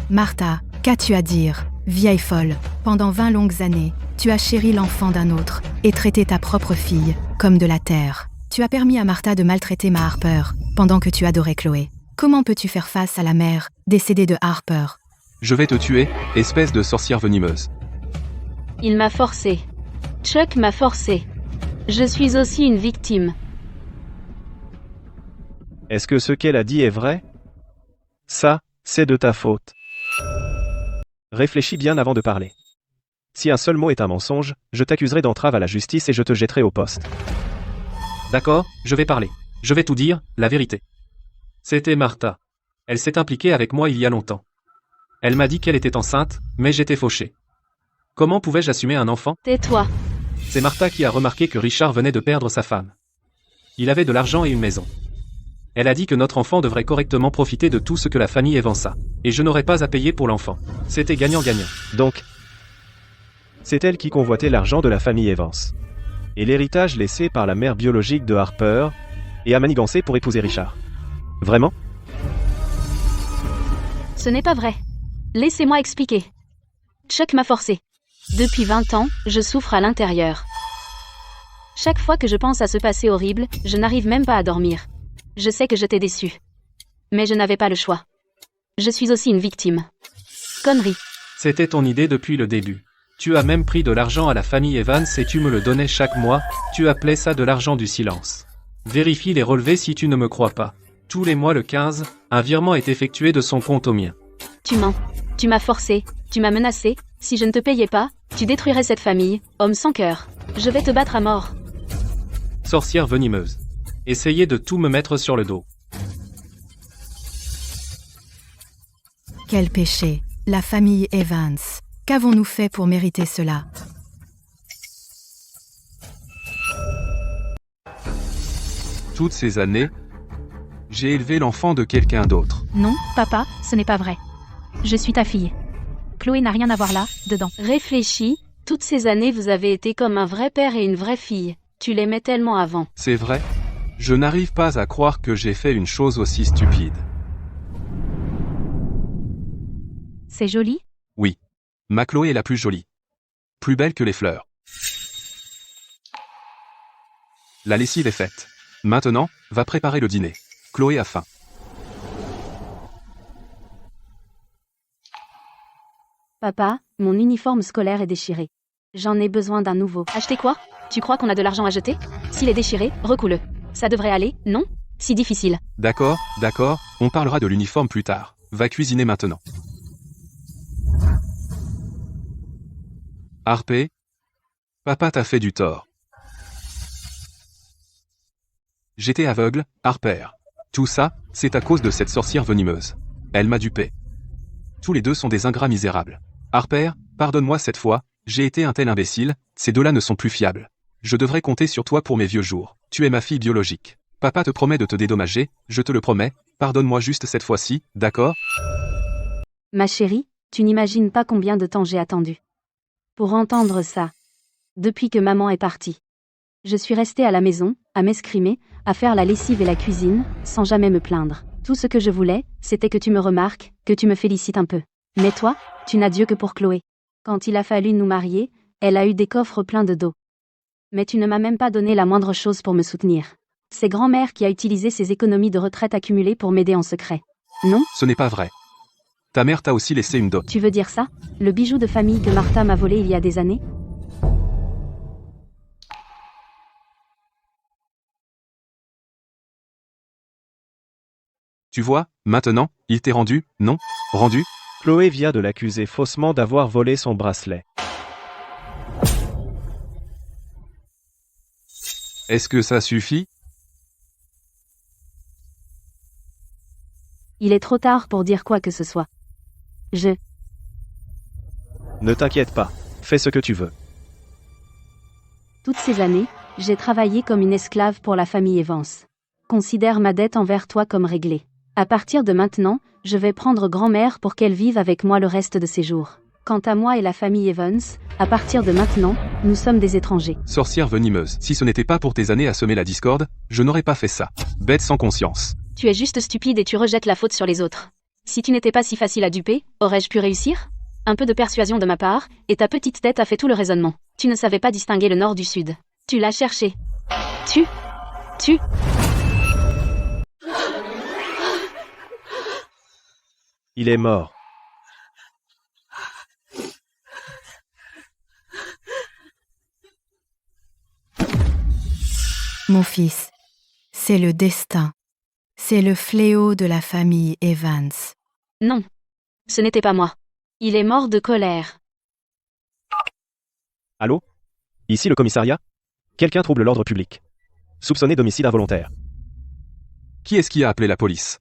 Martha, qu'as-tu à dire, vieille folle? Pendant 20 longues années, tu as chéri l'enfant d'un autre et traité ta propre fille comme de la terre. Tu as permis à Martha de maltraiter ma Harper pendant que tu adorais Chloé. Comment peux-tu faire face à la mère décédée de Harper? Je vais te tuer, espèce de sorcière venimeuse. Il m'a forcé. Chuck m'a forcé. Je suis aussi une victime. Est-ce que ce qu'elle a dit est vrai? Ça, c'est de ta faute. Réfléchis bien avant de parler. Si un seul mot est un mensonge, je t'accuserai d'entrave à la justice et je te jetterai au poste. D'accord, je vais parler. Je vais tout dire, la vérité. C'était Martha. Elle s'est impliquée avec moi il y a longtemps. Elle m'a dit qu'elle était enceinte, mais j'étais fauché. Comment pouvais-je assumer un enfant? Tais-toi. C'est Martha qui a remarqué que Richard venait de perdre sa femme. Il avait de l'argent et une maison. Elle a dit que notre enfant devrait correctement profiter de tout ce que la famille Evans a. Et je n'aurais pas à payer pour l'enfant. C'était gagnant-gagnant. Donc, c'est elle qui convoitait l'argent de la famille Evans. Et l'héritage laissé par la mère biologique de Harper, et a manigancé pour épouser Richard. Vraiment? Ce n'est pas vrai. Laissez-moi expliquer. Chuck m'a forcé. Depuis 20 ans, je souffre à l'intérieur. Chaque fois que je pense à ce passé horrible, je n'arrive même pas à dormir. Je sais que je t'ai déçu. Mais je n'avais pas le choix. Je suis aussi une victime. Connerie. C'était ton idée depuis le début. Tu as même pris de l'argent à la famille Evans et tu me le donnais chaque mois, tu appelais ça de l'argent du silence. Vérifie les relevés si tu ne me crois pas. Tous les mois le 15, un virement est effectué de son compte au mien. Tu mens. Tu m'as forcé, tu m'as menacé, si je ne te payais pas, tu détruirais cette famille, homme sans cœur. Je vais te battre à mort. Sorcière venimeuse. Essayez de tout me mettre sur le dos. Quel péché, la famille Evans. Qu'avons-nous fait pour mériter cela? Toutes ces années, j'ai élevé l'enfant de quelqu'un d'autre. Non, papa, ce n'est pas vrai. Je suis ta fille. Chloé n'a rien à voir là, dedans. Réfléchis, toutes ces années vous avez été comme un vrai père et une vraie fille. Tu l'aimais tellement avant. C'est vrai. Je n'arrive pas à croire que j'ai fait une chose aussi stupide. C'est joli? Oui. Ma Chloé est la plus jolie. Plus belle que les fleurs. La lessive est faite. Maintenant, va préparer le dîner. Chloé a faim. Papa, mon uniforme scolaire est déchiré. J'en ai besoin d'un nouveau. Acheter quoi? Tu crois qu'on a de l'argent à jeter? S'il est déchiré, recoue-le. Ça devrait aller, non? Si difficile. D'accord, on parlera de l'uniforme plus tard. Va cuisiner maintenant. Harpé, papa t'a fait du tort. J'étais aveugle, Harper. Tout ça, c'est à cause de cette sorcière venimeuse. Elle m'a dupé. Tous les deux sont des ingrats misérables. Harper, pardonne-moi cette fois, j'ai été un tel imbécile, ces deux-là ne sont plus fiables. Je devrais compter sur toi pour mes vieux jours. Tu es ma fille biologique. Papa te promet de te dédommager, je te le promets, pardonne-moi juste cette fois-ci, d'accord? Ma chérie, tu n'imagines pas combien de temps j'ai attendu pour entendre ça. Depuis que maman est partie. Je suis restée à la maison, à m'escrimer, à faire la lessive et la cuisine, sans jamais me plaindre. Tout ce que je voulais, c'était que tu me remarques, que tu me félicites un peu. Mais toi, tu n'as Dieu que pour Chloé. Quand il a fallu nous marier, elle a eu des coffres pleins de dos. Mais tu ne m'as même pas donné la moindre chose pour me soutenir. C'est grand-mère qui a utilisé ses économies de retraite accumulées pour m'aider en secret. Non? Ce n'est pas vrai. Ta mère t'a aussi laissé une dot. Tu veux dire ça? Le bijou de famille que Martha m'a volé il y a des années? Tu vois, maintenant, il t'est rendu, non? Rendu? Chloé vient de l'accuser faussement d'avoir volé son bracelet. Est-ce que ça suffit? Il est trop tard pour dire quoi que ce soit. Ne t'inquiète pas, fais ce que tu veux. Toutes ces années, j'ai travaillé comme une esclave pour la famille Evans. Considère ma dette envers toi comme réglée. À partir de maintenant, je vais prendre grand-mère pour qu'elle vive avec moi le reste de ses jours. Quant à moi et la famille Evans, à partir de maintenant, nous sommes des étrangers. Sorcière venimeuse, si ce n'était pas pour tes années à semer la discorde, je n'aurais pas fait ça. Bête sans conscience. Tu es juste stupide et tu rejettes la faute sur les autres. Si tu n'étais pas si facile à duper, aurais-je pu réussir? Un peu de persuasion de ma part, et ta petite tête a fait tout le raisonnement. Tu ne savais pas distinguer le nord du sud. Tu l'as cherché. Tu. Il est mort. Mon fils, c'est le destin. C'est le fléau de la famille Evans. Non. Ce n'était pas moi. Il est mort de colère. Allô? Ici le commissariat? Quelqu'un trouble l'ordre public. Soupçonné d'homicide involontaire. Qui est-ce qui a appelé la police?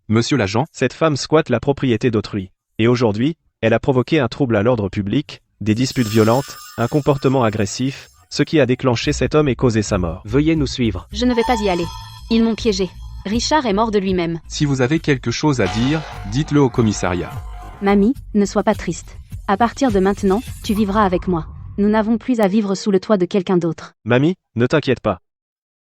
Monsieur l'agent? Cette femme squatte la propriété d'autrui. Et aujourd'hui, elle a provoqué un trouble à l'ordre public, des disputes violentes, un comportement agressif, ce qui a déclenché cet homme et causé sa mort. Veuillez nous suivre. Je ne vais pas y aller. Ils m'ont piégé. Richard est mort de lui-même. Si vous avez quelque chose à dire, dites-le au commissariat. Mamie, ne sois pas triste. À partir de maintenant, tu vivras avec moi. Nous n'avons plus à vivre sous le toit de quelqu'un d'autre. Mamie, ne t'inquiète pas.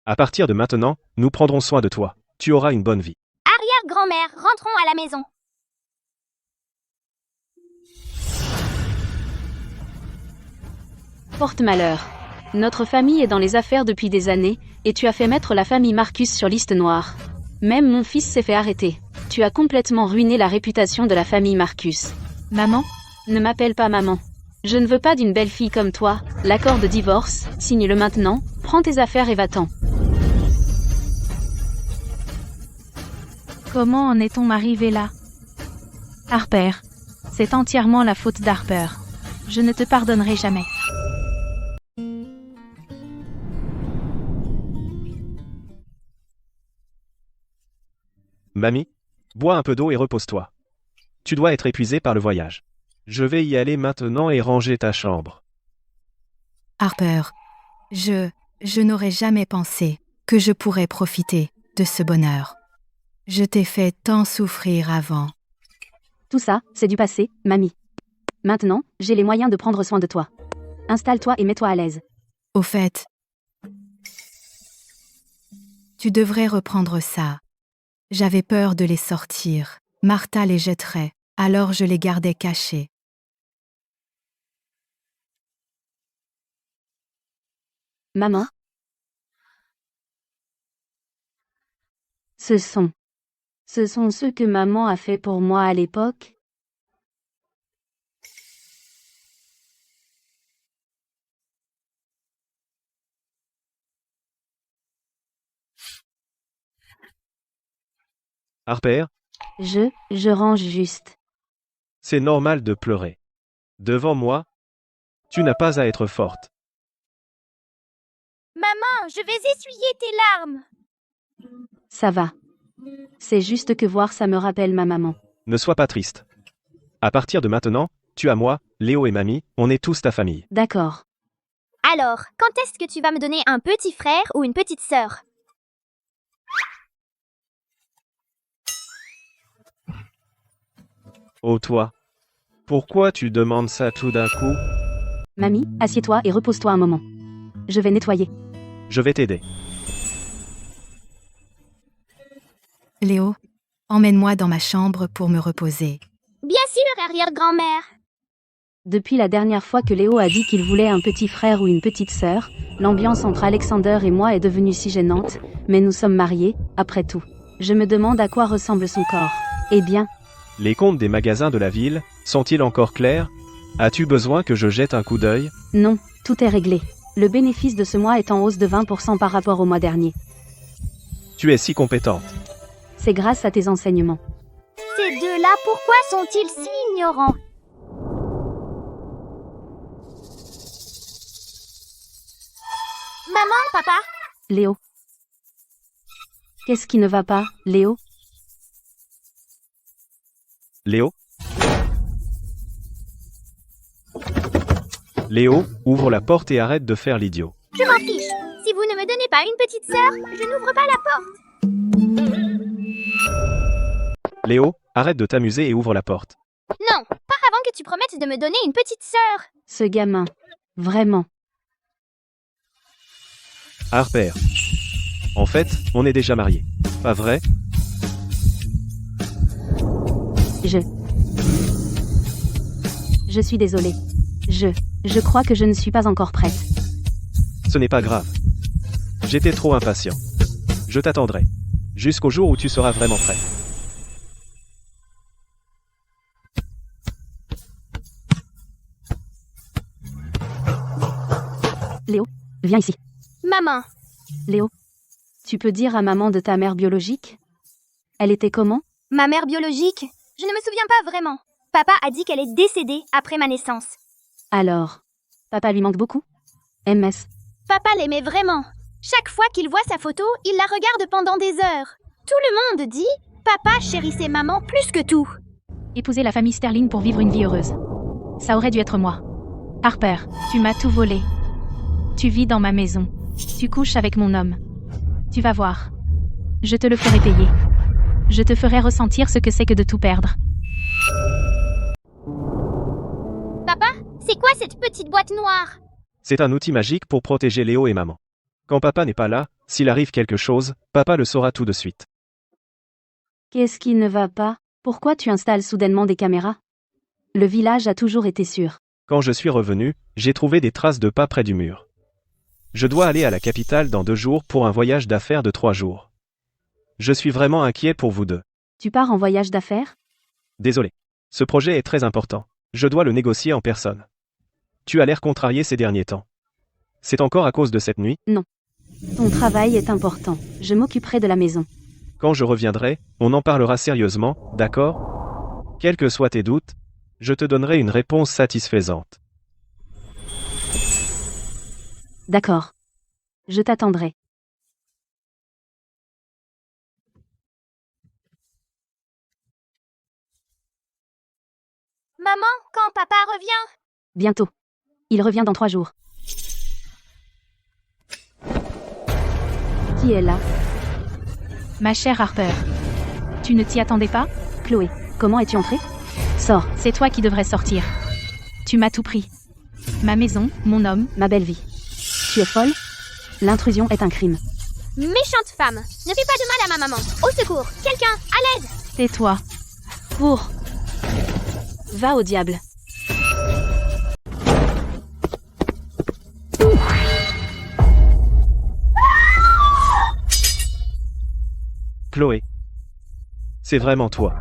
À partir de maintenant, nous prendrons soin de toi. Tu auras une bonne vie. Arrière-grand-mère, rentrons à la maison. Porte-malheur. Notre famille est dans les affaires depuis des années, et tu as fait mettre la famille Marcus sur liste noire. Même mon fils s'est fait arrêter. Tu as complètement ruiné la réputation de la famille Marcus. Maman? Ne m'appelle pas maman. Je ne veux pas d'une belle fille comme toi. L'accord de divorce, signe-le maintenant, prends tes affaires et va-t'en. Comment en est-on arrivé là? Harper. C'est entièrement la faute d'Harper. Je ne te pardonnerai jamais. Mamie, bois un peu d'eau et repose-toi. Tu dois être épuisé par le voyage. Je vais y aller maintenant et ranger ta chambre. Harper, je n'aurais jamais pensé que je pourrais profiter de ce bonheur. Je t'ai fait tant souffrir avant. Tout ça, c'est du passé, mamie. Maintenant, j'ai les moyens de prendre soin de toi. Installe-toi et mets-toi à l'aise. Au fait, tu devrais reprendre ça. J'avais peur de les sortir. Martha les jetterait, alors je les gardais cachés. Maman? Ce sont ceux que maman a fait pour moi à l'époque? Harper, Je range juste. c'est normal de pleurer. Devant moi, tu n'as pas à être forte. Maman, je vais essuyer tes larmes. Ça va. C'est juste que voir ça me rappelle ma maman. Ne sois pas triste. À partir de maintenant, tu as moi, Léo et Mamie, on est tous ta famille. D'accord. Alors, quand est-ce que tu vas me donner un petit frère ou une petite sœur? Oh toi, pourquoi tu demandes ça tout d'un coup? Mamie, assieds-toi et repose-toi un moment. Je vais nettoyer. Je vais t'aider. Léo, emmène-moi dans ma chambre pour me reposer. Bien sûr, arrière-grand-mère. Depuis la dernière fois que Léo a dit qu'il voulait un petit frère ou une petite sœur, l'ambiance entre Alexander et moi est devenue si gênante, mais nous sommes mariés, après tout. Je me demande à quoi ressemble son corps. Eh bien, Les comptes des magasins de la ville sont-ils encore clairs? As-tu besoin que je jette un coup d'œil? non, tout est réglé. Le bénéfice de ce mois est en hausse de 20% par rapport au mois dernier. Tu es si compétente. C'est grâce à tes enseignements. Ces deux-là, pourquoi sont-ils si ignorants? Maman, papa? Léo. Qu'est-ce qui ne va pas, Léo? Léo? Léo, ouvre la porte et arrête de faire l'idiot. Je m'en fiche. Si vous ne me donnez pas une petite sœur, je n'ouvre pas la porte. Léo, arrête de t'amuser et ouvre la porte. Non, pas avant que tu promettes de me donner une petite sœur. Ce gamin. Vraiment. Harper. En fait, on est déjà mariés. Pas vrai? Je suis désolée. Je crois que je ne suis pas encore prête. Ce n'est pas grave. J'étais trop impatient. Je t'attendrai. Jusqu'au jour où tu seras vraiment prêt. Léo, viens ici. Maman, Léo, tu peux dire à maman de ta mère biologique? Elle était comment? ma mère biologique, je ne me souviens pas vraiment. Papa a dit qu'elle est décédée après ma naissance. Alors, papa lui manque beaucoup? MS. Papa l'aimait vraiment. Chaque fois qu'il voit sa photo, il la regarde pendant des heures. Tout le monde dit, papa chérissait maman plus que tout. Épouser la famille Sterling pour vivre une vie heureuse. Ça aurait dû être moi. Harper, tu m'as tout volé. Tu vis dans ma maison. Tu couches avec mon homme. Tu vas voir. Je te le ferai payer. Je te ferai ressentir ce que c'est que de tout perdre. Papa, c'est quoi cette petite boîte noire? C'est un outil magique pour protéger Léo et maman. Quand papa n'est pas là, s'il arrive quelque chose, papa le saura tout de suite. Qu'est-ce qui ne va pas? Pourquoi tu installes soudainement des caméras? Le village a toujours été sûr. Quand je suis revenu, j'ai trouvé des traces de pas près du mur. Je dois aller à la capitale dans 2 jours pour un voyage d'affaires de 3 jours. Je suis vraiment inquiet pour vous deux. Tu pars en voyage d'affaires? Désolé. Ce projet est très important. Je dois le négocier en personne. Tu as l'air contrarié ces derniers temps. C'est encore à cause de cette nuit? Non. Ton travail est important. Je m'occuperai de la maison. Quand je reviendrai, on en parlera sérieusement, d'accord? Quels que soient tes doutes, je te donnerai une réponse satisfaisante. D'accord. Je t'attendrai. Maman, quand papa revient? Bientôt. Il revient dans 3 jours. Qui est là? Ma chère Harper. Tu ne t'y attendais pas? Chloé, comment es-tu entrée? Sors. C'est toi qui devrais sortir. Tu m'as tout pris. Ma maison, mon homme. Ma belle vie. Tu es folle? L'intrusion est un crime. Méchante femme. Ne fais pas de mal à ma maman. Au secours. Quelqu'un, à l'aide. Tais-toi. Pour. Va au diable. Chloé. C'est vraiment toi.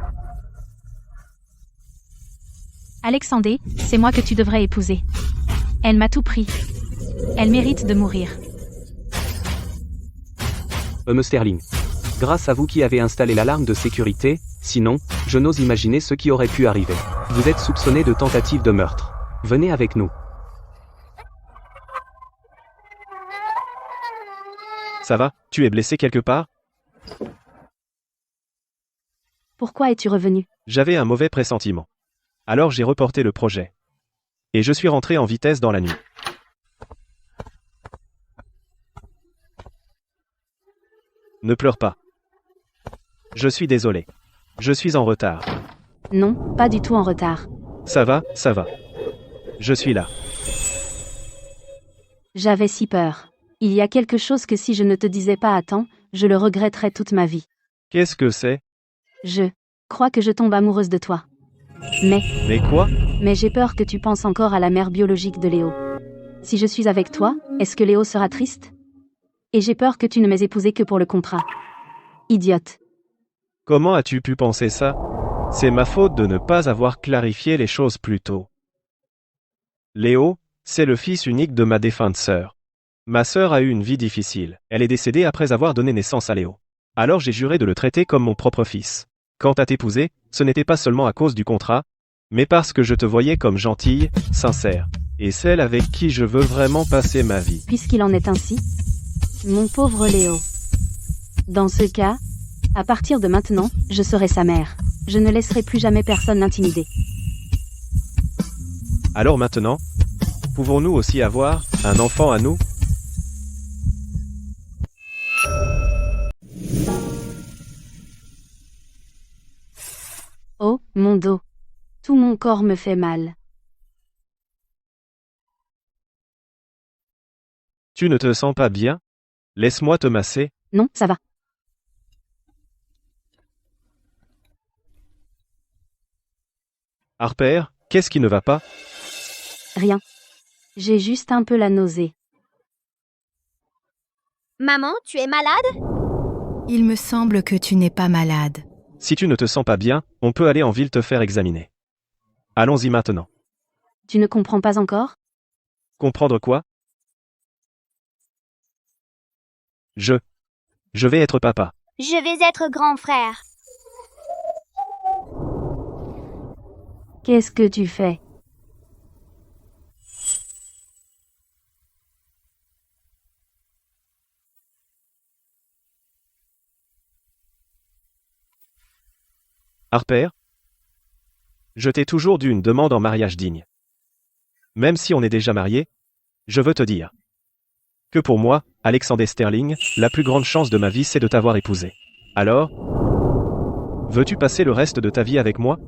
Alexandé, c'est moi que tu devrais épouser. Elle m'a tout pris. Elle mérite de mourir. Sterling. Grâce à vous qui avez installé l'alarme de sécurité, sinon, je n'ose imaginer ce qui aurait pu arriver. Vous êtes soupçonné de tentative de meurtre. Venez avec nous. Ça va? Tu es blessé quelque part? Pourquoi es-tu revenu? J'avais un mauvais pressentiment. Alors j'ai reporté le projet. Et je suis rentré en vitesse dans la nuit. Ne pleure pas. Je suis désolé. Je suis en retard. Non, pas du tout en retard. Ça va, ça va. Je suis là. J'avais si peur. Il y a quelque chose que si je ne te disais pas à temps, je le regretterais toute ma vie. Qu'est-ce que c'est? Je crois que je tombe amoureuse de toi. Mais quoi? Mais j'ai peur que tu penses encore à la mère biologique de Léo. Si je suis avec toi, est-ce que Léo sera triste? Et j'ai peur que tu ne m'aies épousé que pour le contrat. Idiote. Comment as-tu pu penser ça? C'est ma faute de ne pas avoir clarifié les choses plus tôt. Léo, c'est le fils unique de ma défunte sœur. Ma sœur a eu une vie difficile. Elle est décédée après avoir donné naissance à Léo. Alors j'ai juré de le traiter comme mon propre fils. Quant à t'épouser, ce n'était pas seulement à cause du contrat, mais parce que je te voyais comme gentille, sincère, et celle avec qui je veux vraiment passer ma vie. Puisqu'il en est ainsi, mon pauvre Léo. Dans ce cas, à partir de maintenant, je serai sa mère. Je ne laisserai plus jamais personne l'intimider. Alors maintenant, pouvons-nous aussi avoir un enfant à nous? Oh, mon dos. Tout mon corps me fait mal. Tu ne te sens pas bien? Laisse-moi te masser. Non, ça va. Harper, qu'est-ce qui ne va pas? Rien. J'ai juste un peu la nausée. Maman, tu es malade? Il me semble que tu n'es pas malade. Si tu ne te sens pas bien, on peut aller en ville te faire examiner. Allons-y maintenant. Tu ne comprends pas encore? Comprendre quoi? Je vais être papa. Je vais être grand frère. Qu'est-ce que tu fais? Harper? Je t'ai toujours dû une demande en mariage digne. Même si on est déjà mariés, je veux te dire que pour moi, Alexandé Sterling, la plus grande chance de ma vie c'est de t'avoir épousé. Alors? Veux-tu passer le reste de ta vie avec moi?